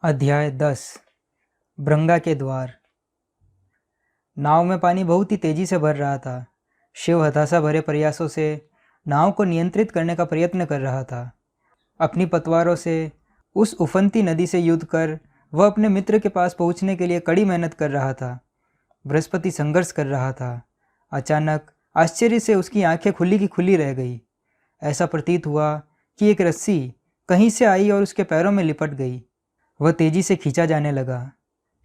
अध्याय 10 भृंगा के द्वार। नाव में पानी बहुत ही तेजी से भर रहा था। शिव हताशा भरे प्रयासों से नाव को नियंत्रित करने का प्रयत्न कर रहा था। अपनी पतवारों से उस उफनती नदी से युद्ध कर वह अपने मित्र के पास पहुंचने के लिए कड़ी मेहनत कर रहा था। बृहस्पति संघर्ष कर रहा था। अचानक आश्चर्य से उसकी आंखें खुली की खुली रह गई। ऐसा प्रतीत हुआ कि एक रस्सी कहीं से आई और उसके पैरों में लिपट गई। वह तेजी से खींचा जाने लगा।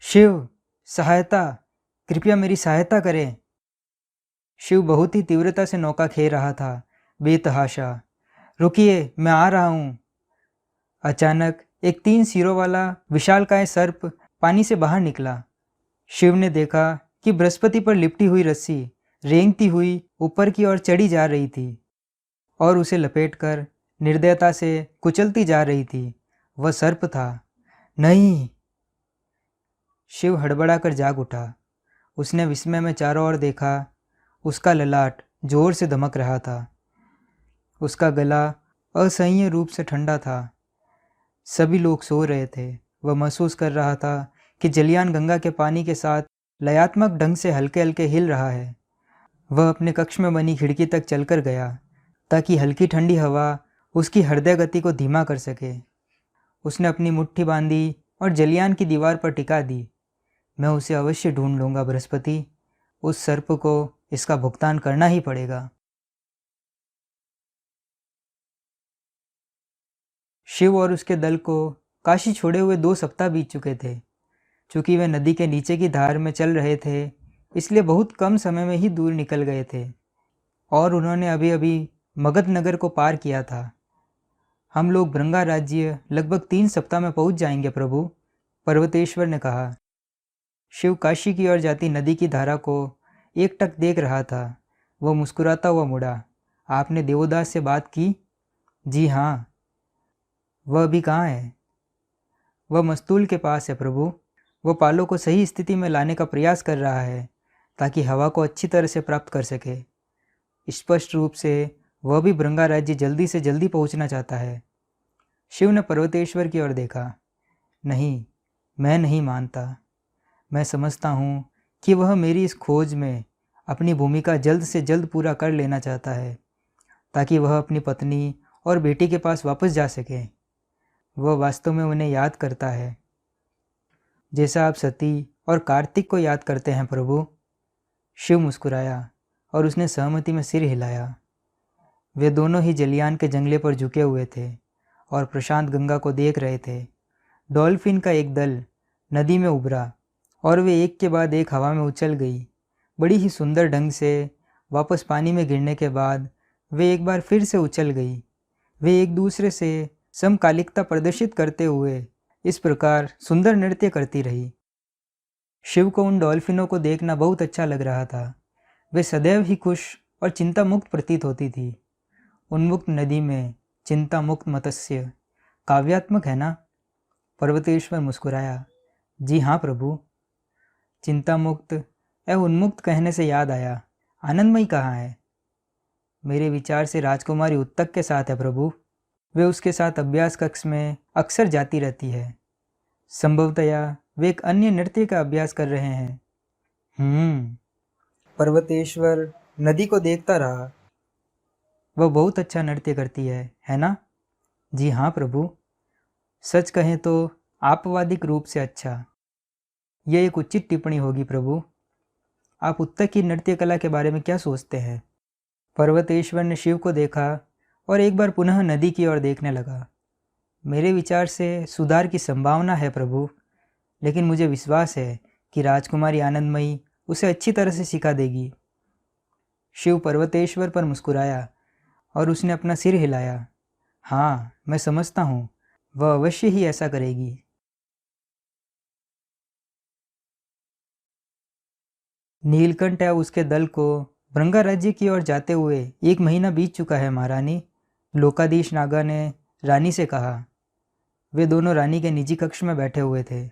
शिव, सहायता, कृपया मेरी सहायता करें। शिव बहुत ही तीव्रता से नौका खेल रहा था, बेतहाशा। रुकिए, मैं आ रहा हूँ। अचानक एक 3 सिरों वाला विशालकाय सर्प पानी से बाहर निकला। शिव ने देखा कि बृहस्पति पर लिपटी हुई रस्सी रेंगती हुई ऊपर की ओर चढ़ी जा रही थी और उसे लपेटकर निर्दयता से कुचलती जा रही थी। वह सर्प था। नहीं! शिव हड़बड़ाकर जाग उठा। उसने विस्मय में चारों ओर देखा। उसका ललाट जोर से धमक रहा था। उसका गला असह्य रूप से ठंडा था। सभी लोग सो रहे थे। वह महसूस कर रहा था कि जलियान गंगा के पानी के साथ लयात्मक ढंग से हल्के हल्के हिल रहा है। वह अपने कक्ष में बनी खिड़की तक चलकर गया ताकि हल्की ठंडी हवा उसकी हृदय गति को धीमा कर सके। उसने अपनी मुट्ठी बांधी और जलियान की दीवार पर टिका दी। मैं उसे अवश्य ढूंढ लूंगा बृहस्पति। उस सर्प को इसका भुगतान करना ही पड़ेगा। शिव और उसके दल को काशी छोड़े हुए 2 सप्ताह बीत चुके थे। चूंकि वे नदी के नीचे की धार में चल रहे थे, इसलिए बहुत कम समय में ही दूर निकल गए थे और उन्होंने अभी अभी मगध नगर को पार किया था। हम लोग भृंगा राज्य लगभग 3 सप्ताह में पहुंच जाएंगे प्रभु, पर्वतेश्वर ने कहा। शिव काशी की ओर जाती नदी की धारा को एकटक देख रहा था। वह मुस्कुराता हुआ मुड़ा। आपने देवोदास से बात की? जी हाँ। वह अभी कहाँ है? वह मस्तूल के पास है प्रभु। वह पालों को सही स्थिति में लाने का प्रयास कर रहा है ताकि हवा को अच्छी तरह से प्राप्त कर सके। स्पष्ट रूप से वह भी भृंगा राज्य जल्दी से जल्दी पहुंचना चाहता है। शिव ने पर्वतेश्वर की ओर देखा। नहीं, मैं नहीं मानता। मैं समझता हूँ कि वह मेरी इस खोज में अपनी भूमिका जल्द से जल्द पूरा कर लेना चाहता है ताकि वह अपनी पत्नी और बेटी के पास वापस जा सके। वह वास्तव में उन्हें याद करता है, जैसा आप सती और कार्तिक को याद करते हैं प्रभु। शिव मुस्कुराया और उसने सहमति में सिर हिलाया। वे दोनों ही जलियान के जंगले पर झुके हुए थे और प्रशांत गंगा को देख रहे थे। डॉल्फिन का एक दल नदी में उभरा और वे एक के बाद एक हवा में उछल गई। बड़ी ही सुंदर ढंग से वापस पानी में गिरने के बाद वे एक बार फिर से उछल गई। वे एक दूसरे से समकालिकता प्रदर्शित करते हुए इस प्रकार सुंदर नृत्य करती रही। शिव को उन डॉल्फिनों को देखना बहुत अच्छा लग रहा था। वे सदैव ही खुश और चिंता मुक्त प्रतीत होती थी। उन्मुक्त नदी में चिंता मुक्त मत्स्य काव्यात्मक है ना? पर्वतेश्वर मुस्कुराया। जी हाँ प्रभु। चिंता मुक्त एवं उन्मुक्त कहने से याद आया, आनंदमयी कहाँ है? मेरे विचार से राजकुमारी उत्तक के साथ है प्रभु। वे उसके साथ अभ्यास कक्ष में अक्सर जाती रहती है। संभवतया वे एक अन्य नृत्य का अभ्यास कर रहे हैं। पर्वतेश्वर नदी को देखता रहा। वह बहुत अच्छा नृत्य करती है ना? जी हाँ प्रभु। सच कहें तो आपवादिक रूप से अच्छा। यह एक उचित टिप्पणी होगी प्रभु। आप उत्तक की नृत्य कला के बारे में क्या सोचते हैं? पर्वतेश्वर ने शिव को देखा और एक बार पुनः नदी की ओर देखने लगा। मेरे विचार से सुधार की संभावना है प्रभु, लेकिन मुझे विश्वास है कि राजकुमारी आनंदमयी उसे अच्छी तरह से सिखा देगी। शिव पर्वतेश्वर पर मुस्कुराया और उसने अपना सिर हिलाया। हाँ, मैं समझता हूँ, वह अवश्य ही ऐसा करेगी। नीलकंठ या उसके दल को भृंगा राज्य की ओर जाते हुए 1 महीना बीत चुका है महारानी, लोकाधीश नागा ने रानी से कहा। वे दोनों रानी के निजी कक्ष में बैठे हुए थे।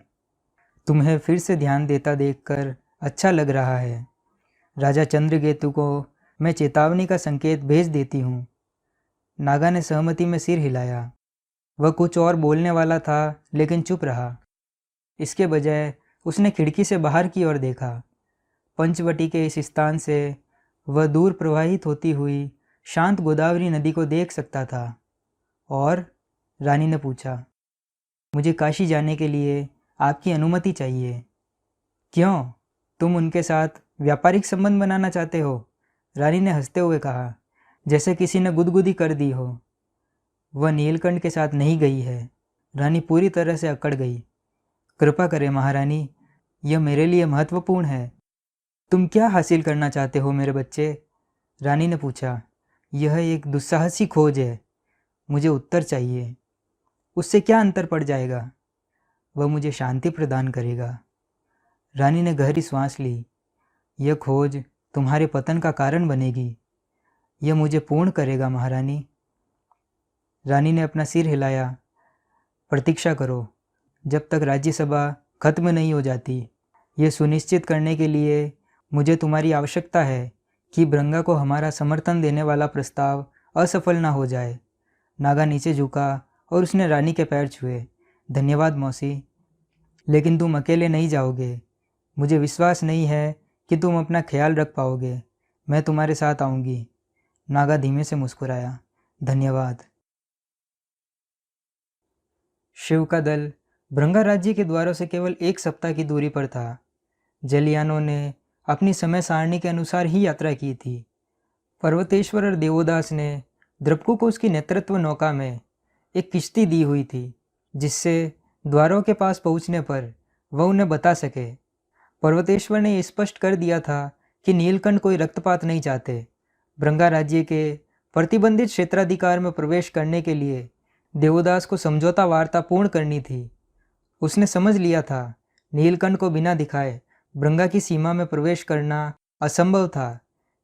तुम्हें फिर से ध्यान देता देखकर अच्छा लग रहा है। राजा चंद्रकेतु को मैं चेतावनी का संकेत भेज देती हूँ। नागा ने सहमति में सिर हिलाया। वह कुछ और बोलने वाला था लेकिन चुप रहा। इसके बजाय उसने खिड़की से बाहर की ओर देखा। पंचवटी के इस स्थान से वह दूर प्रवाहित होती हुई शांत गोदावरी नदी को देख सकता था। और रानी ने पूछा, मुझे काशी जाने के लिए आपकी अनुमति चाहिए। क्यों? तुम उनके साथ व्यापारिक संबंध बनाना चाहते हो? रानी ने हंसते हुए कहा, जैसे किसी ने गुदगुदी कर दी हो। वह नीलकंठ के साथ नहीं गई है। रानी पूरी तरह से अकड़ गई। कृपा करें महारानी, यह मेरे लिए महत्वपूर्ण है। तुम क्या हासिल करना चाहते हो मेरे बच्चे? रानी ने पूछा। यह एक दुस्साहसी खोज है। मुझे उत्तर चाहिए। उससे क्या अंतर पड़ जाएगा? वह मुझे शांति प्रदान करेगा। रानी ने गहरी सांस ली। यह खोज तुम्हारे पतन का कारण बनेगी। यह मुझे पूर्ण करेगा महारानी। रानी ने अपना सिर हिलाया। प्रतीक्षा करो जब तक राज्यसभा खत्म नहीं हो जाती। यह सुनिश्चित करने के लिए मुझे तुम्हारी आवश्यकता है कि भृंगा को हमारा समर्थन देने वाला प्रस्ताव असफल ना हो जाए। नागा नीचे झुका और उसने रानी के पैर छुए। धन्यवाद मौसी, लेकिन तुम अकेले नहीं जाओगे। मुझे विश्वास नहीं है कि तुम अपना ख्याल रख पाओगे। मैं तुम्हारे साथ आऊँगी। नागा धीमे से मुस्कुराया। धन्यवाद। शिव का दल भृंगा राज्य के द्वारों से केवल 1 सप्ताह की दूरी पर था। जलयानों ने अपनी समय सारणी के अनुसार ही यात्रा की थी। पर्वतेश्वर और देवोदास ने द्रपकु को उसकी नेतृत्व नौका में एक किश्ती दी हुई थी, जिससे द्वारों के पास पहुंचने पर वह उन्हें बता सके। पर्वतेश्वर ने स्पष्ट कर दिया था कि नीलकंठ कोई रक्तपात नहीं चाहते। भृंगा राज्य के प्रतिबंधित क्षेत्राधिकार में प्रवेश करने के लिए देवोदास को समझौता वार्ता पूर्ण करनी थी। उसने समझ लिया था नीलकंठ को बिना दिखाए भृंगा की सीमा में प्रवेश करना असंभव था,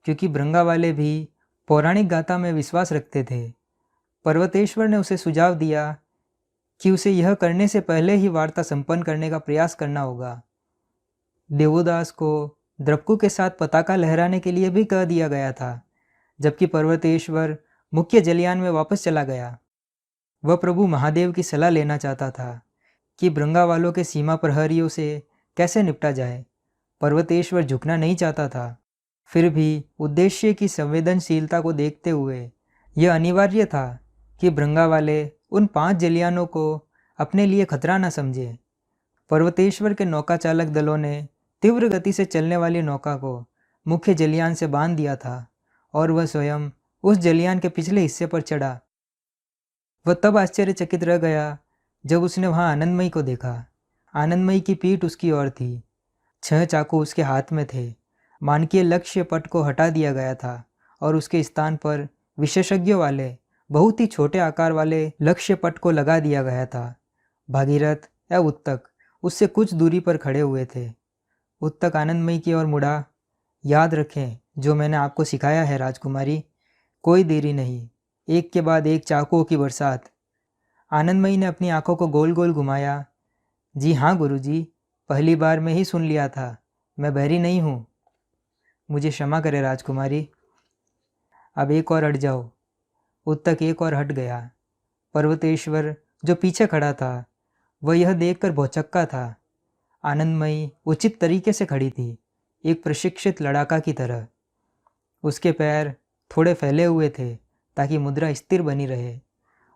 क्योंकि भृंगा वाले भी पौराणिक गाथा में विश्वास रखते थे। पर्वतेश्वर ने उसे सुझाव दिया कि उसे यह करने से पहले ही वार्ता संपन्न करने का प्रयास करना होगा। देवोदास को द्रपकु के साथ पताका लहराने के लिए भी कह दिया गया था, जबकि पर्वतेश्वर मुख्य जलयान में वापस चला गया। वह प्रभु महादेव की सलाह लेना चाहता था कि भृंगा वालों के सीमा प्रहरियों से कैसे निपटा जाए। पर्वतेश्वर झुकना नहीं चाहता था, फिर भी उद्देश्य की संवेदनशीलता को देखते हुए यह अनिवार्य था कि भृंगा वाले उन 5 जलयानों को अपने लिए खतरा न समझे। पर्वतेश्वर के नौका चालक दलों ने तीव्र गति से चलने वाली नौका को मुख्य जलयान से बांध दिया था और वह स्वयं उस जलयान के पिछले हिस्से पर चढ़ा। वह तब आश्चर्यचकित रह गया जब उसने वहां आनंदमयी को देखा। आनंदमयी की पीठ उसकी ओर थी। 6 चाकू उसके हाथ में थे। मानकीय लक्ष्य पट को हटा दिया गया था और उसके स्थान पर विशेषज्ञों वाले बहुत ही छोटे आकार वाले लक्ष्य पट को लगा दिया गया था। भागीरथ या उत्तक उससे कुछ दूरी पर खड़े हुए थे। उत्तक आनंदमयी की ओर मुड़ा। याद रखें जो मैंने आपको सिखाया है राजकुमारी, कोई देरी नहीं, एक के बाद एक चाकुओं की बरसात। आनंदमयी ने अपनी आंखों को गोल गोल घुमाया। जी हाँ गुरुजी, पहली बार में ही सुन लिया था, मैं बहरी नहीं हूँ। मुझे क्षमा करे राजकुमारी। अब एक और हट जाओ। उत्तक एक और हट गया। पर्वतेश्वर जो पीछे खड़ा था वह यह देखकर भौचक्का था। आनंदमयी उचित तरीके से खड़ी थी, एक प्रशिक्षित लड़ाका की तरह। उसके पैर थोड़े फैले हुए थे ताकि मुद्रा स्थिर बनी रहे।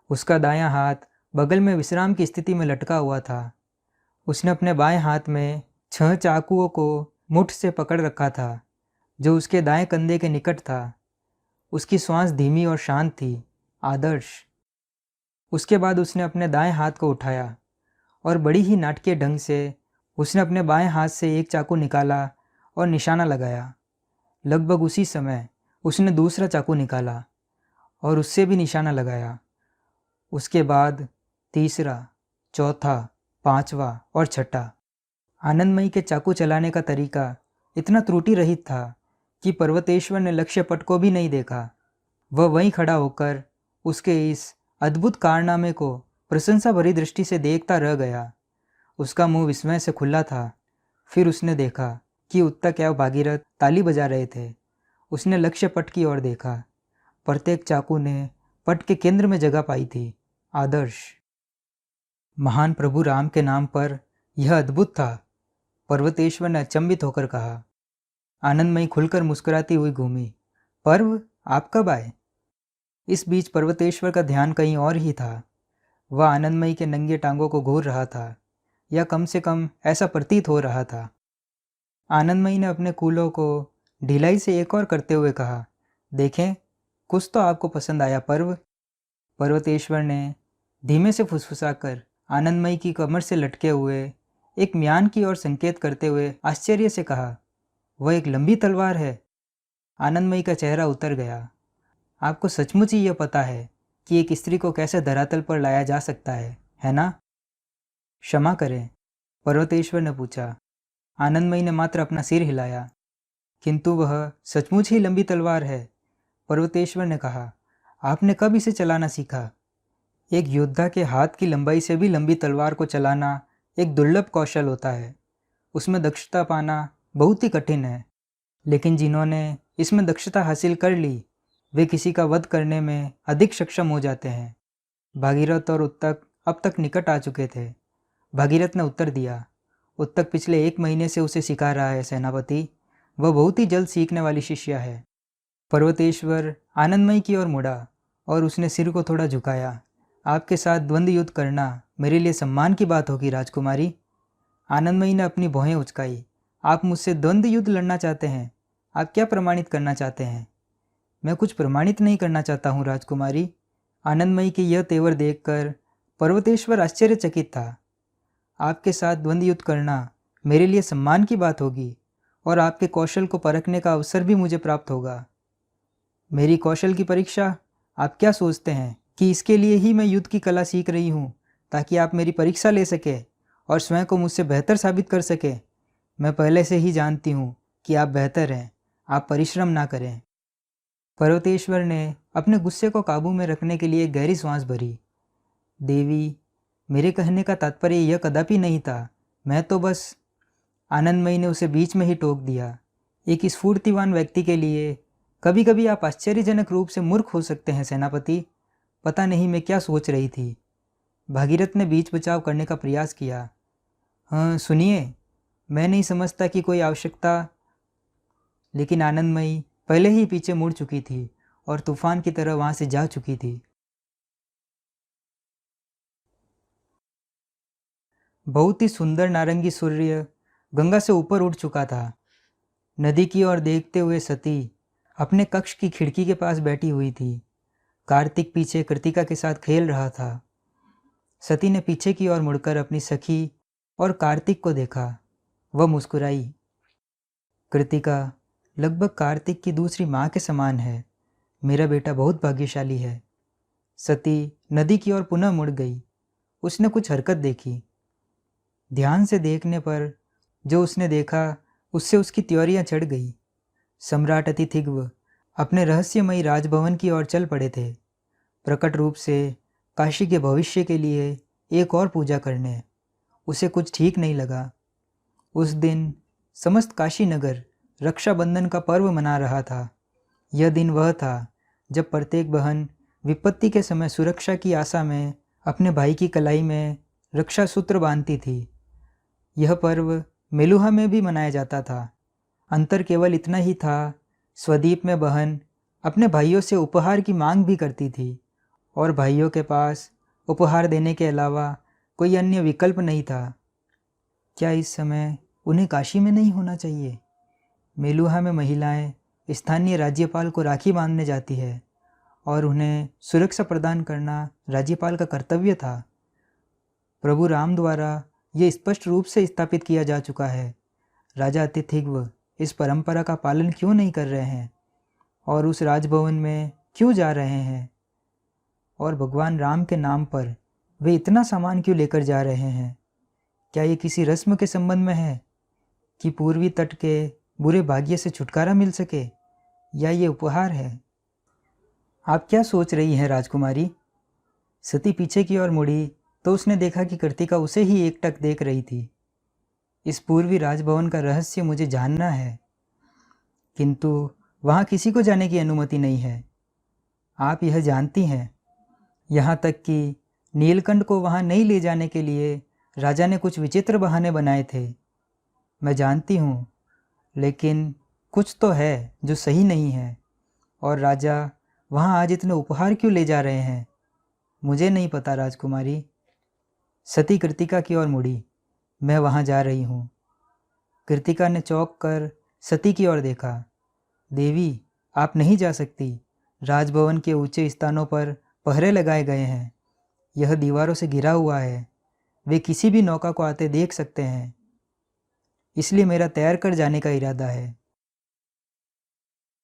उसका दायां हाथ बगल में विश्राम की स्थिति में लटका हुआ था। उसने अपने बाएं हाथ में 6 चाकुओं को मुठ से पकड़ रखा था, जो उसके दाएं कंधे के निकट था। उसकी श्वास धीमी और शांत थी। आदर्श। उसके बाद उसने अपने दाएं हाथ को उठाया और बड़ी ही नाटकीय ढंग से उसने अपने बाएं हाथ से एक चाकू निकाला और निशाना लगाया। लगभग उसी समय उसने दूसरा चाकू निकाला और उससे भी निशाना लगाया। उसके बाद तीसरा, चौथा, 5वां और छठा। आनंदमयी के चाकू चलाने का तरीका इतना त्रुटि रहित था कि पर्वतेश्वर ने लक्ष्य पट को भी नहीं देखा। वह वहीं खड़ा होकर उसके इस अद्भुत कारनामे को प्रशंसा भरी दृष्टि से देखता रह गया। उसका मुंह विस्मय से खुला था। फिर उसने देखा कि उत्तक एवं भागीरथ ताली बजा रहे थे। उसने लक्ष्य पट की ओर देखा। प्रत्येक चाकू ने पट के केंद्र में जगह पाई थी। आदर्श। महान प्रभु राम के नाम पर यह अद्भुत था, पर्वतेश्वर ने अचंभित होकर कहा। आनंदमयी खुलकर मुस्कुराती हुई घूमी। पर्व, आप कब आए? इस बीच पर्वतेश्वर का ध्यान कहीं और ही था। वह आनंदमयी के नंगे टांगों को घूर रहा था, या कम से कम ऐसा प्रतीत हो रहा था। आनंदमयी ने अपने कूलों को ढिलाई से एक और करते हुए कहा, देखें, कुछ तो आपको पसंद आया पर्व। पर्वतेश्वर ने धीमे से फुसफुसाकर आनंदमयी की कमर से लटके हुए एक म्यान की ओर संकेत करते हुए आश्चर्य से कहा, वह एक लंबी तलवार है। आनंदमयी का चेहरा उतर गया। आपको सचमुच ही यह पता है कि एक स्त्री को कैसे धरातल पर लाया जा सकता है ना? क्षमा करें, पर्वतेश्वर ने पूछा। आनंदमयी ने मात्र अपना सिर हिलाया। किंतु वह सचमुच ही लंबी तलवार है, पर्वतेश्वर ने कहा। आपने कब इसे चलाना सीखा? एक योद्धा के हाथ की लंबाई से भी लंबी तलवार को चलाना एक दुर्लभ कौशल होता है। उसमें दक्षता पाना बहुत ही कठिन है, लेकिन जिन्होंने इसमें दक्षता हासिल कर ली, वे किसी का वध करने में अधिक सक्षम हो जाते हैं। भागीरथ और उत्तक अब तक निकट आ चुके थे। भागीरथ ने उत्तर दिया, उत्तक पिछले 1 महीने से उसे सिखा रहा है सेनापति। वह बहुत ही जल्द सीखने वाली शिष्या है। पर्वतेश्वर आनंदमयी की ओर मुड़ा और उसने सिर को थोड़ा झुकाया। आपके साथ द्वंद्व युद्ध करना मेरे लिए सम्मान की बात होगी राजकुमारी। आनंदमयी ने अपनी भौहें उचकाई। आप मुझसे द्वंद्व युद्ध लड़ना चाहते हैं? आप क्या प्रमाणित करना चाहते हैं? मैं कुछ प्रमाणित नहीं करना चाहता हूँ राजकुमारी। आनंदमयी के यह तेवर देखकर पर्वतेश्वर आश्चर्यचकित था। आपके साथ द्वंद्व युद्ध करना मेरे लिए सम्मान की बात होगी और आपके कौशल को परखने का अवसर भी मुझे प्राप्त होगा। मेरी कौशल की परीक्षा? आप क्या सोचते हैं कि इसके लिए ही मैं युद्ध की कला सीख रही हूँ, ताकि आप मेरी परीक्षा ले सके और स्वयं को मुझसे बेहतर साबित कर सके? मैं पहले से ही जानती हूँ कि आप बेहतर हैं। आप परिश्रम ना करें। पर्वतेश्वर ने अपने गुस्से को काबू में रखने के लिए एक गहरी सांस भरी। देवी, मेरे कहने का तात्पर्य यह कदापि नहीं था। मैं तो बस। आनंदमयी ने उसे बीच में ही टोक दिया। एक स्फूर्तिवान व्यक्ति के लिए कभी कभी आप आश्चर्यजनक रूप से मूर्ख हो सकते हैं सेनापति। पता नहीं मैं क्या सोच रही थी। भागीरथ ने बीच बचाव करने का प्रयास किया। हाँ सुनिए, मैं नहीं समझता कि कोई आवश्यकता। लेकिन आनंदमयी पहले ही पीछे मुड़ चुकी थी और तूफान की तरह वहां से जा चुकी थी। बहुत ही सुंदर नारंगी सूर्य गंगा से ऊपर उठ चुका था। नदी की ओर देखते हुए सती अपने कक्ष की खिड़की के पास बैठी हुई थी। कार्तिक पीछे कृतिका के साथ खेल रहा था। सती ने पीछे की ओर मुड़कर अपनी सखी और कार्तिक को देखा। वह मुस्कुराई। कृतिका लगभग कार्तिक की दूसरी माँ के समान है। मेरा बेटा बहुत भाग्यशाली है। सती नदी की ओर पुनः मुड़ गई। उसने कुछ हरकत देखी। ध्यान से देखने पर जो उसने देखा उससे उसकी त्योरियां चढ़ गई। सम्राट अतिथिग्व अपने रहस्यमयी राजभवन की ओर चल पड़े थे, प्रकट रूप से काशी के भविष्य के लिए एक और पूजा करने। उसे कुछ ठीक नहीं लगा। उस दिन समस्त काशी नगर रक्षाबंधन का पर्व मना रहा था। यह दिन वह था जब प्रत्येक बहन विपत्ति के समय सुरक्षा की आशा में अपने भाई की कलाई में रक्षा सूत्र बांधती थी। यह पर्व मेलुहा में भी मनाया जाता था। अंतर केवल इतना ही था, स्वदीप में बहन अपने भाइयों से उपहार की मांग भी करती थी और भाइयों के पास उपहार देने के अलावा कोई अन्य विकल्प नहीं था। क्या इस समय उन्हें काशी में नहीं होना चाहिए? मेलुहा में महिलाएं स्थानीय राज्यपाल को राखी बांधने जाती है और उन्हें सुरक्षा प्रदान करना राज्यपाल का कर्तव्य था। प्रभु राम द्वारा ये स्पष्ट रूप से स्थापित किया जा चुका है। राजा अतिथिग्व इस परंपरा का पालन क्यों नहीं कर रहे हैं और उस राजभवन में क्यों जा रहे हैं? और भगवान राम के नाम पर वे इतना सामान क्यों लेकर जा रहे हैं? क्या ये किसी रस्म के संबंध में है कि पूर्वी तट के बुरे भाग्य से छुटकारा मिल सके, या ये उपहार है? आप क्या सोच रही हैं राजकुमारी? सती पीछे की ओर मुड़ी तो उसने देखा कि कृतिका उसे ही एकटक देख रही थी। इस पूर्वी राजभवन का रहस्य मुझे जानना है, किंतु वहाँ किसी को जाने की अनुमति नहीं है। आप यह जानती हैं। यहाँ तक कि नीलकंठ को वहाँ नहीं ले जाने के लिए राजा ने कुछ विचित्र बहाने बनाए थे। मैं जानती हूँ, लेकिन कुछ तो है जो सही नहीं है। और राजा वहाँ आज इतने उपहार क्यों ले जा रहे हैं? मुझे नहीं पता राजकुमारी। सती कृतिका की ओर मुड़ी। मैं वहाँ जा रही हूँ। कृतिका ने चौंक कर सती की ओर देखा। देवी, आप नहीं जा सकती। राजभवन के ऊंचे स्थानों पर पहरे लगाए गए हैं। यह दीवारों से घिरा हुआ है। वे किसी भी नौका को आते देख सकते हैं। इसलिए मेरा तैर कर जाने का इरादा है।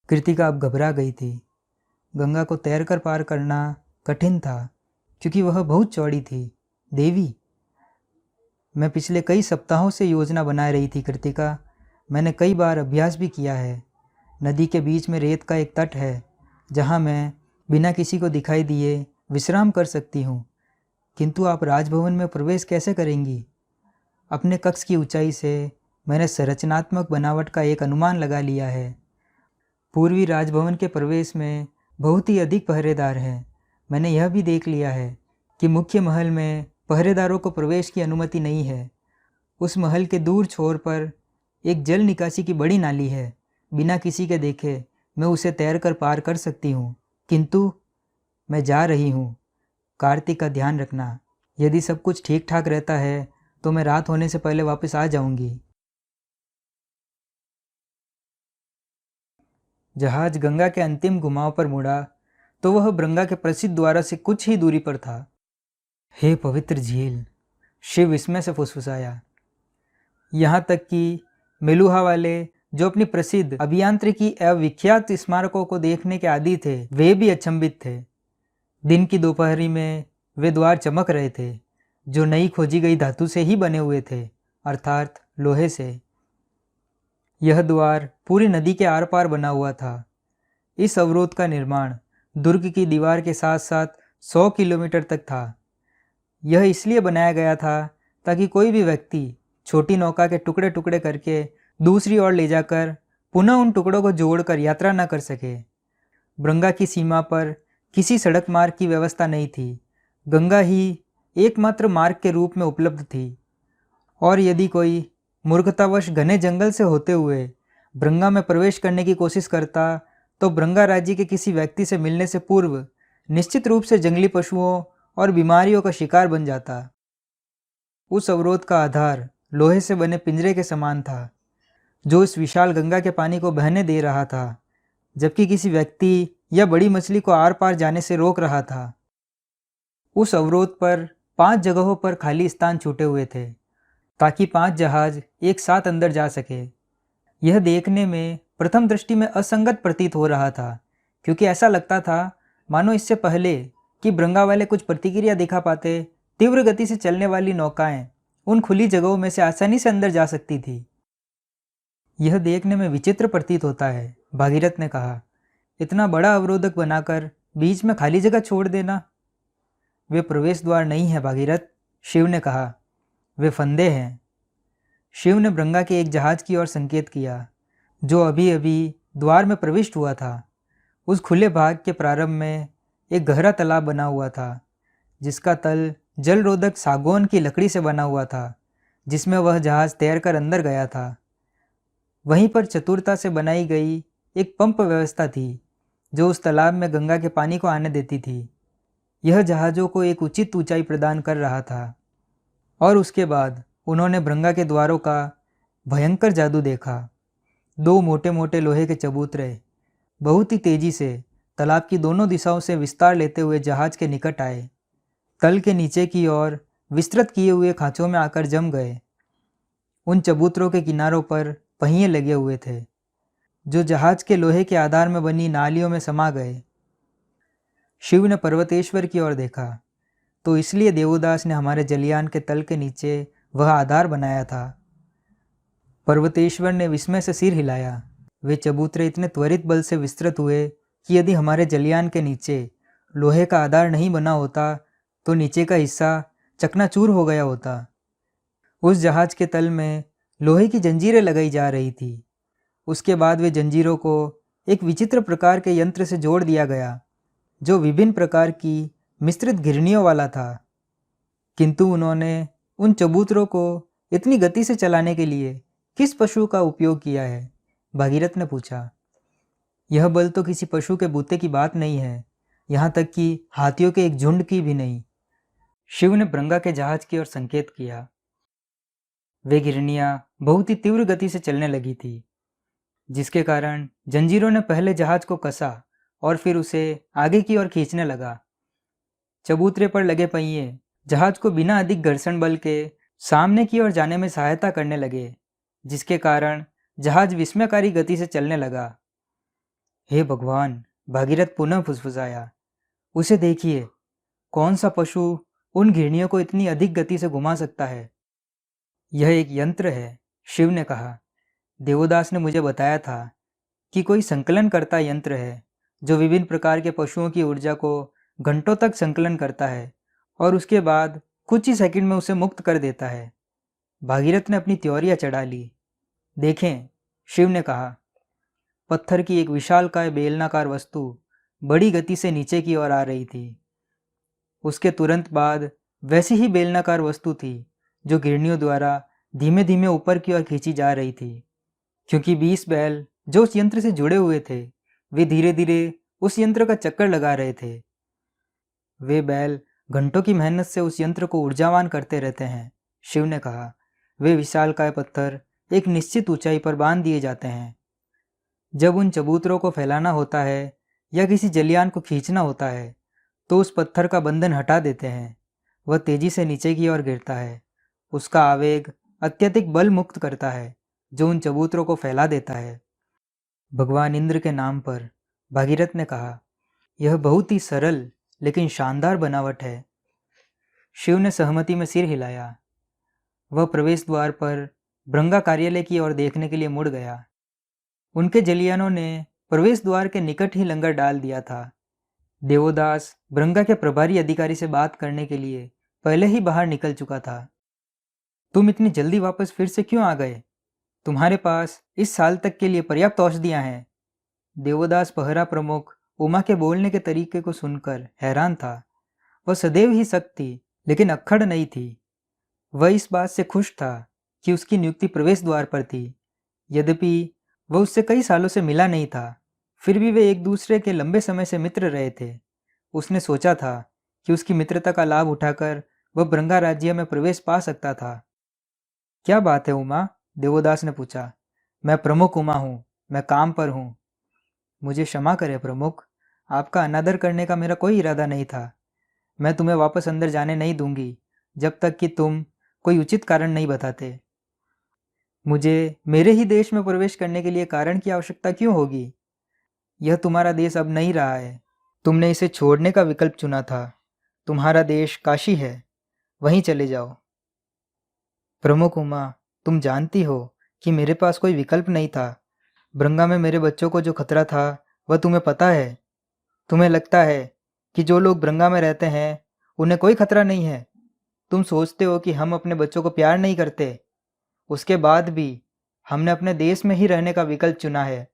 कृतिका अब घबरा गई थी। गंगा को तैरकर पार करना कठिन था, क्योंकि वह बहुत चौड़ी थी। देवी, मैं पिछले कई सप्ताहों से योजना बना रही थी कृतिका। मैंने कई बार अभ्यास भी किया है। नदी के बीच में रेत का एक तट है, जहाँ मैं बिना किसी को दिखाई दिए विश्राम कर सकती हूँ। किंतु आप राजभवन में प्रवेश कैसे करेंगी? अपने कक्ष की ऊंचाई से मैंने संरचनात्मक बनावट का एक अनुमान लगा लिया है। पूर्वी राजभवन के प्रवेश में बहुत ही अधिक पहरेदार हैं। मैंने यह भी देख लिया है कि मुख्य महल में पहरेदारों को प्रवेश की अनुमति नहीं है। उस महल के दूर छोर पर एक जल निकासी की बड़ी नाली है। बिना किसी के देखे मैं उसे तैरकर पार कर सकती हूँ। किंतु मैं जा रही हूँ। कार्तिक का ध्यान रखना। यदि सब कुछ ठीक ठाक रहता है तो मैं रात होने से पहले वापस आ जाऊंगी। जहाज गंगा के अंतिम घुमाव पर मुड़ा तो वह ब्रंगा के प्रसिद्ध द्वारा से कुछ ही दूरी पर था। हे पवित्र झील, शिव विस्मय से फुसफुसाया। यहाँ तक कि मेलुहा वाले, जो अपनी प्रसिद्ध अभियांत्रिकी एवं विख्यात स्मारकों को देखने के आदी थे, वे भी अचंभित थे। दिन की दोपहरी में वे द्वार चमक रहे थे, जो नई खोजी गई धातु से ही बने हुए थे, अर्थात लोहे से। यह द्वार पूरी नदी के आर पार बना हुआ था। इस अवरोध का निर्माण दुर्ग की दीवार के साथ साथ 100 किलोमीटर तक था। यह इसलिए बनाया गया था ताकि कोई भी व्यक्ति छोटी नौका के टुकड़े टुकड़े करके दूसरी ओर ले जाकर पुनः उन टुकड़ों को जोड़कर यात्रा न कर सके। ब्रंगा की सीमा पर किसी सड़क मार्ग की व्यवस्था नहीं थी। गंगा ही एकमात्र मार्ग के रूप में उपलब्ध थी। और यदि कोई मूर्खतावश घने जंगल से होते हुए ब्रंगा में प्रवेश करने की कोशिश करता तो ब्रंगा राज्य के किसी व्यक्ति से मिलने से पूर्व निश्चित रूप से जंगली पशुओं और बीमारियों का शिकार बन जाता। उस अवरोध का आधार लोहे से बने पिंजरे के समान था, जो इस विशाल गंगा के पानी को बहने दे रहा था, जबकि किसी व्यक्ति या बड़ी मछली को आर पार जाने से रोक रहा था। उस अवरोध पर 5 जगहों पर खाली स्थान छूटे हुए थे, ताकि 5 जहाज एक साथ अंदर जा सके। यह देखने में प्रथम दृष्टि में असंगत प्रतीत हो रहा था, क्योंकि ऐसा लगता था मानो इससे पहले कि ब्रंगा वाले कुछ प्रतिक्रिया दिखा पाते, तीव्र गति से चलने वाली नौकाएं उन खुली जगहों में से आसानी से अंदर जा सकती थी। यह देखने में विचित्र प्रतीत होता है, भागीरथ ने कहा। इतना बड़ा अवरोधक बनाकर बीच में खाली जगह छोड़ देना। वे प्रवेश द्वार नहीं है भागीरथ, शिव ने कहा। वे फंदे हैं। शिव ने ब्रंगा के एक जहाज की ओर संकेत किया, जो अभी अभी द्वार में प्रविष्ट हुआ था। उस खुले भाग के प्रारंभ में एक गहरा तालाब बना हुआ था, जिसका तल जल रोधक सागौन की लकड़ी से बना हुआ था, जिसमें वह जहाज तैरकर अंदर गया था। वहीं पर चतुरता से बनाई गई एक पंप व्यवस्था थी, जो उस तालाब में गंगा के पानी को आने देती थी। यह जहाज़ों को एक उचित ऊंचाई प्रदान कर रहा था। और उसके बाद उन्होंने ब्रंगा के द्वारों का भयंकर जादू देखा। 2 मोटे मोटे लोहे के चबूतरे बहुत ही तेजी से तालाब की दोनों दिशाओं से विस्तार लेते हुए जहाज के निकट आए। तल के नीचे की ओर विस्तृत किए हुए खांचों में आकर जम गए। उन चबूतरों के किनारों पर पहिए लगे हुए थे, जो जहाज के लोहे के आधार में बनी नालियों में समा गए। शिव ने पर्वतेश्वर की ओर देखा, तो इसलिए देवदास ने हमारे जलयान के तल के नीचे वह आधार बनाया था। पर्वतेश्वर ने विस्मय से सिर हिलाया। वे चबूतरे इतने त्वरित बल से विस्तृत हुए कि यदि हमारे जलयान के नीचे लोहे का आधार नहीं बना होता तो नीचे का हिस्सा चकनाचूर हो गया होता। उस जहाज के तल में लोहे की जंजीरें लगाई जा रही थी। उसके बाद वे जंजीरों को एक विचित्र प्रकार के यंत्र से जोड़ दिया गया, जो विभिन्न प्रकार की मिश्रित घिरनियों वाला था। किंतु उन्होंने उन चबूतरों को इतनी गति से चलाने के लिए किस पशु का उपयोग किया है? भागीरथ ने पूछा। यह बल तो किसी पशु के बूते की बात नहीं है, यहाँ तक कि हाथियों के एक झुंड की भी नहीं। शिव ने भृंगा के जहाज की ओर संकेत किया। वे घिरनियां बहुत ही तीव्र गति से चलने लगी थी, जिसके कारण जंजीरों ने पहले जहाज को कसा और फिर उसे आगे की ओर खींचने लगा। चबूतरे पर लगे पहिए जहाज को बिना अधिक घर्षण बल के सामने की ओर जाने में सहायता करने लगे, जिसके कारण जहाज विस्मयकारी गति से चलने लगा। हे भगवान, भागीरथ पुनः फुसफुसाया। उसे देखिए, कौन सा पशु उन घिरनियों को इतनी अधिक गति से घुमा सकता है? यह एक यंत्र है, शिव ने कहा। देवोदास ने मुझे बताया था कि कोई संकलन करता यंत्र है जो विभिन्न प्रकार के पशुओं की ऊर्जा को घंटों तक संकलन करता है और उसके बाद कुछ ही सेकंड में उसे मुक्त कर देता है। भागीरथ ने अपनी त्योरियां चढ़ा ली। देखें, शिव ने कहा। पत्थर की एक विशालकाय बेलनाकार वस्तु बड़ी गति से नीचे की ओर आ रही थी। उसके तुरंत बाद वैसी ही बेलनाकार वस्तु थी जो घिरनियों द्वारा धीमे धीमे ऊपर की ओर खींची जा रही थी, क्योंकि 20 बैल जो उस यंत्र से जुड़े हुए थे वे धीरे धीरे उस यंत्र का चक्कर लगा रहे थे। वे बैल घंटों की मेहनत से उस यंत्र को ऊर्जावान करते रहते हैं, शिव ने कहा। वे विशालकाय पत्थर एक निश्चित ऊंचाई पर बांध दिए जाते हैं। जब उन चबूतरों को फैलाना होता है या किसी जलयान को खींचना होता है तो उस पत्थर का बंधन हटा देते हैं। वह तेजी से नीचे की ओर गिरता है। उसका आवेग अत्यधिक बल मुक्त करता है जो उन चबूतरों को फैला देता है। भगवान इंद्र के नाम पर, भागीरथ ने कहा। यह बहुत ही सरल लेकिन शानदार बनावट है। शिव ने सहमति में सिर हिलाया। वह प्रवेश द्वार पर भृंगा कार्यालय की ओर देखने के लिए मुड़ गया। उनके जलियानों ने प्रवेश द्वार के निकट ही लंगर डाल दिया था। देवोदास भृंगा के प्रभारी अधिकारी से बात करने के लिए पहले ही बाहर निकल चुका था। तुम इतनी जल्दी वापस फिर से क्यों आ गए? तुम्हारे पास इस साल तक के लिए पर्याप्त औषधियां हैं। देवोदास पहरा प्रमुख उमा के बोलने के तरीके को सुनकर हैरान था। वह सदैव ही सख्त थी लेकिन अक्खड़ नहीं थी। वह इस बात से खुश था कि उसकी नियुक्ति प्रवेश द्वार पर थी। यद्यपि वह उससे कई सालों से मिला नहीं था, फिर भी वे एक दूसरे के लंबे समय से मित्र रहे थे। उसने सोचा था कि उसकी मित्रता का लाभ उठाकर वह भृंगा राज्य में प्रवेश पा सकता था। क्या बात है उमा? देवोदास ने पूछा। मैं प्रमुख उमा हूँ, मैं काम पर हूँ। मुझे क्षमा करें प्रमुख, आपका अनादर करने का मेरा कोई इरादा नहीं था। मैं तुम्हें वापस अंदर जाने नहीं दूंगी जब तक कि तुम कोई उचित कारण नहीं बताते। मुझे मेरे ही देश में प्रवेश करने के लिए कारण की आवश्यकता क्यों होगी? यह तुम्हारा देश अब नहीं रहा है। तुमने इसे छोड़ने का विकल्प चुना था। तुम्हारा देश काशी है, वहीं चले जाओ। प्रमुख उमा, तुम जानती हो कि मेरे पास कोई विकल्प नहीं था। भृंगा में मेरे बच्चों को जो खतरा था वह तुम्हें पता है। तुम्हें लगता है कि जो लोग भृंगा में रहते हैं उन्हें कोई खतरा नहीं है। तुम सोचते हो कि हम अपने बच्चों को प्यार नहीं करते। उसके बाद भी हमने अपने देश में ही रहने का विकल्प चुना है।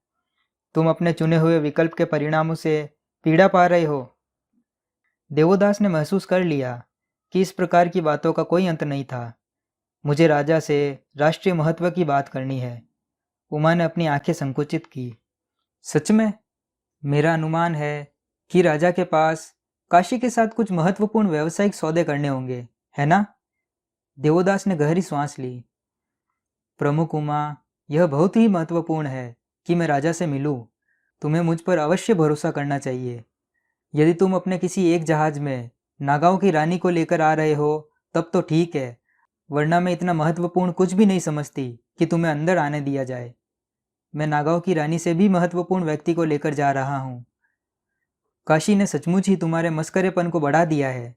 तुम अपने चुने हुए विकल्प के परिणामों से पीड़ा पा रहे हो। देवोदास ने महसूस कर लिया कि इस प्रकार की बातों का कोई अंत नहीं था। मुझे राजा से राष्ट्रीय महत्व की बात करनी है। उमा ने अपनी आंखें संकुचित की। सच में? मेरा अनुमान है कि राजा के पास काशी के साथ कुछ महत्वपूर्ण व्यावसायिक सौदे करने होंगे, है ना? देवोदास ने गहरी सांस ली। प्रमुख उमा, यह बहुत ही महत्वपूर्ण है कि मैं राजा से मिलूं। तुम्हें मुझ पर अवश्य भरोसा करना चाहिए। यदि तुम अपने किसी एक जहाज में नागाओं की रानी को लेकर आ रहे हो तब तो ठीक है, वरना मैं इतना महत्वपूर्ण कुछ भी नहीं समझती कि तुम्हें अंदर आने दिया जाए। मैं नागाओं की रानी से भी महत्वपूर्ण व्यक्ति को लेकर जा रहा हूँ। काशी ने सचमुच ही तुम्हारे मस्करेपन को बढ़ा दिया है।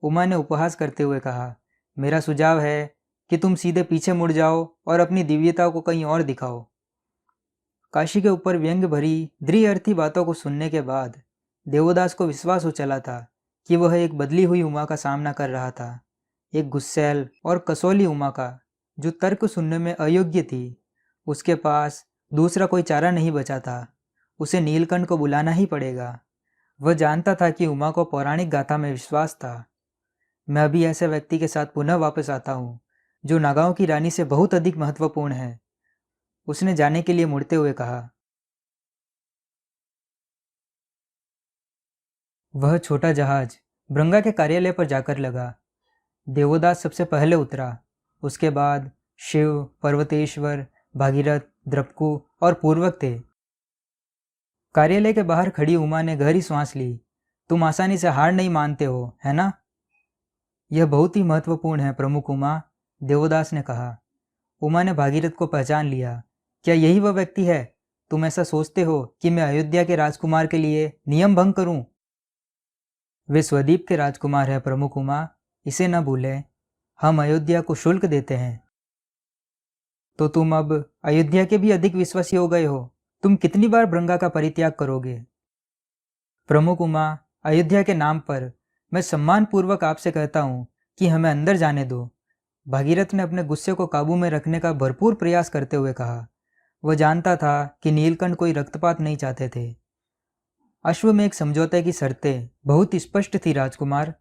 उमा ने उपहास करते हुए कहा। मेरा सुझाव है कि तुम सीधे पीछे मुड़ जाओ और अपनी दिव्यता को कहीं और दिखाओ। काशी के ऊपर व्यंग भरी द्विअर्थी बातों को सुनने के बाद देवोदास को विश्वास हो चला था कि वह एक बदली हुई उमा का सामना कर रहा था, एक गुस्सैल और कसौली उमा का जो तर्क सुनने में अयोग्य थी। उसके पास दूसरा कोई चारा नहीं बचा था। उसे नीलकंठ को बुलाना ही पड़ेगा। वह जानता था कि उमा को पौराणिक गाथा में विश्वास था। मैं अभी ऐसे व्यक्ति के साथ पुनः वापस आता हूँ जो नागाओं की रानी से बहुत अधिक महत्वपूर्ण है, उसने जाने के लिए मुड़ते हुए कहा। वह छोटा जहाज ब्रंगा के कार्यालय पर जाकर लगा। देवोदास सबसे पहले उतरा। उसके बाद शिव, पर्वतेश्वर, भागीरथ, द्रपकु और पूर्वक थे। कार्यालय के बाहर खड़ी उमा ने गहरी सांस ली। तुम आसानी से हार नहीं मानते हो, है ना? यह बहुत ही महत्वपूर्ण है प्रमुख उमा, देवोदास ने कहा। उमा ने भागीरथ को पहचान लिया। क्या यही वह व्यक्ति है? तुम ऐसा सोचते हो कि मैं अयोध्या के राजकुमार के लिए नियम भंग करूं? वे स्वद्वीप के राजकुमार हैं प्रमुख उमा, इसे न भूलें। हम अयोध्या को शुल्क देते हैं। तो तुम अब अयोध्या के भी अधिक विश्वासी हो गए हो। तुम कितनी बार ब्रंगा का परित्याग करोगे? प्रमुख उमा, अयोध्या के नाम पर मैं सम्मानपूर्वक आपसे कहता हूँ कि हमें अंदर जाने दो। भागीरथ ने अपने गुस्से को काबू में रखने का भरपूर प्रयास करते हुए कहा। वह जानता था कि नीलकंठ कोई रक्तपात नहीं चाहते थे। अश्वमेघ समझौते की शर्तें बहुत स्पष्ट थी राजकुमार।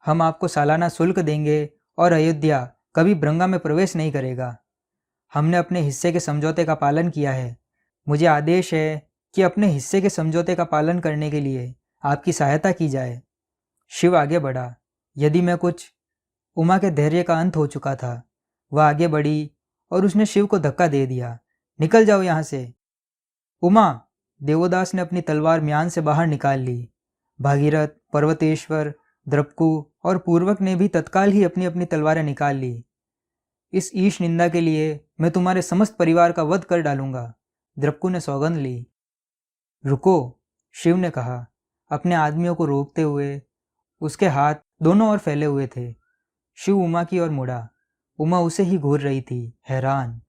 हम आपको सालाना शुल्क देंगे और अयोध्या कभी ब्रंगा में प्रवेश नहीं करेगा। हमने अपने हिस्से के समझौते का पालन किया है। मुझे आदेश है कि अपने हिस्से के समझौते का पालन करने के लिए आपकी सहायता की जाए। शिव आगे बढ़ा। यदि मैं कुछ उमा के धैर्य का अंत हो चुका था। वह आगे बढ़ी और उसने शिव को धक्का दे दिया। निकल जाओ यहाँ से। उमा! देवोदास ने अपनी तलवार म्यान से बाहर निकाल ली। भागीरथ, पर्वतेश्वर, द्रपकु और पूर्वक ने भी तत्काल ही अपनी अपनी तलवारें निकाल ली। इस ईश निंदा के लिए मैं तुम्हारे समस्त परिवार का वध कर डालूंगा, द्रपकु ने सौगंध ली। रुको, शिव ने कहा, अपने आदमियों को रोकते हुए। उसके हाथ दोनों ओर फैले हुए थे। शिव उमा की ओर मुड़ा। उमा उसे ही घूर रही थी, हैरान।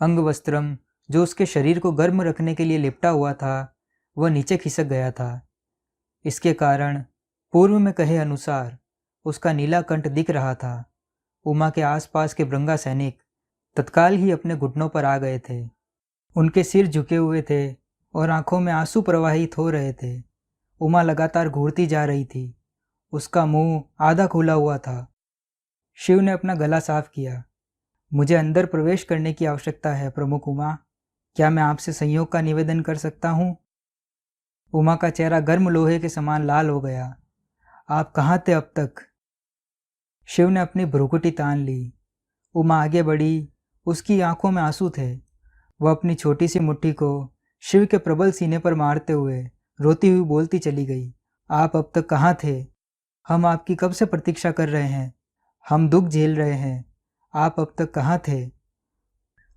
अंगवस्त्रम, जो उसके शरीर को गर्म रखने के लिए लिपटा हुआ था, वह नीचे खिसक गया था। इसके कारण पूर्व में कहे अनुसार उसका नीला कंठ दिख रहा था। उमा के आसपास के ब्रंगा सैनिक तत्काल ही अपने घुटनों पर आ गए थे। उनके सिर झुके हुए थे और आंखों में आंसू प्रवाहित हो रहे थे। उमा लगातार घूरती जा रही थी। उसका मुंह आधा खुला हुआ था। शिव ने अपना गला साफ किया। मुझे अंदर प्रवेश करने की आवश्यकता है प्रमुख उमा। क्या मैं आपसे सहयोग का निवेदन कर सकता हूँ? उमा का चेहरा गर्म लोहे के समान लाल हो गया। आप कहाँ थे अब तक? शिव ने अपनी भ्रुकुटी तान ली। उमा आगे बढ़ी। उसकी आंखों में आंसू थे। वह अपनी छोटी सी मुट्ठी को शिव के प्रबल सीने पर मारते हुए रोती हुई बोलती चली गई। आप अब तक कहाँ थे? हम आपकी कब से प्रतीक्षा कर रहे हैं। हम दुख झेल रहे हैं। आप अब तक कहाँ थे?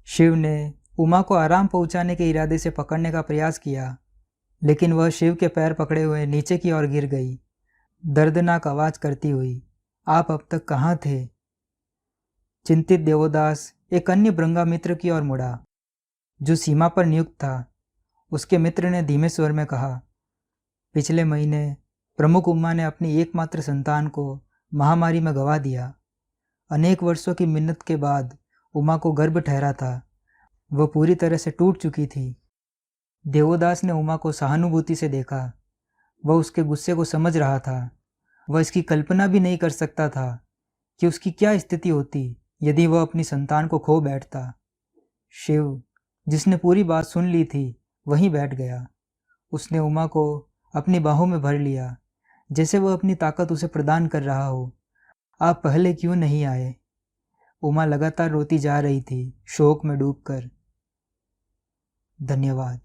शिव ने उमा को आराम पहुंचाने के इरादे से पकड़ने का प्रयास किया, लेकिन वह शिव के पैर पकड़े हुए नीचे की ओर गिर गई, दर्दनाक आवाज करती हुई। आप अब तक कहाँ थे? चिंतित देवोदास एक अन्य ब्रंगा मित्र की ओर मुड़ा, जो सीमा पर नियुक्त था। उसके मित्र ने धीमे स्वर में कहा, पिछले महीने प्रमुख उमा ने अपनी एकमात्र संतान को महामारी में गंवा दिया। अनेक वर्षों की मिन्नत के बाद उमा को गर्भ ठहरा था। वह पूरी तरह से टूट चुकी थी। देवोदास ने उमा को सहानुभूति से देखा। वह उसके गुस्से को समझ रहा था। वह इसकी कल्पना भी नहीं कर सकता था कि उसकी क्या स्थिति होती यदि वह अपनी संतान को खो बैठता। शिव, जिसने पूरी बात सुन ली थी, वहीं बैठ गया। उसने उमा को अपनी बाहों में भर लिया, जैसे वह अपनी ताकत उसे प्रदान कर रहा हो। आप पहले क्यों नहीं आए? उमा लगातार रोती जा रही थी, शोक में डूबकर। धन्यवाद।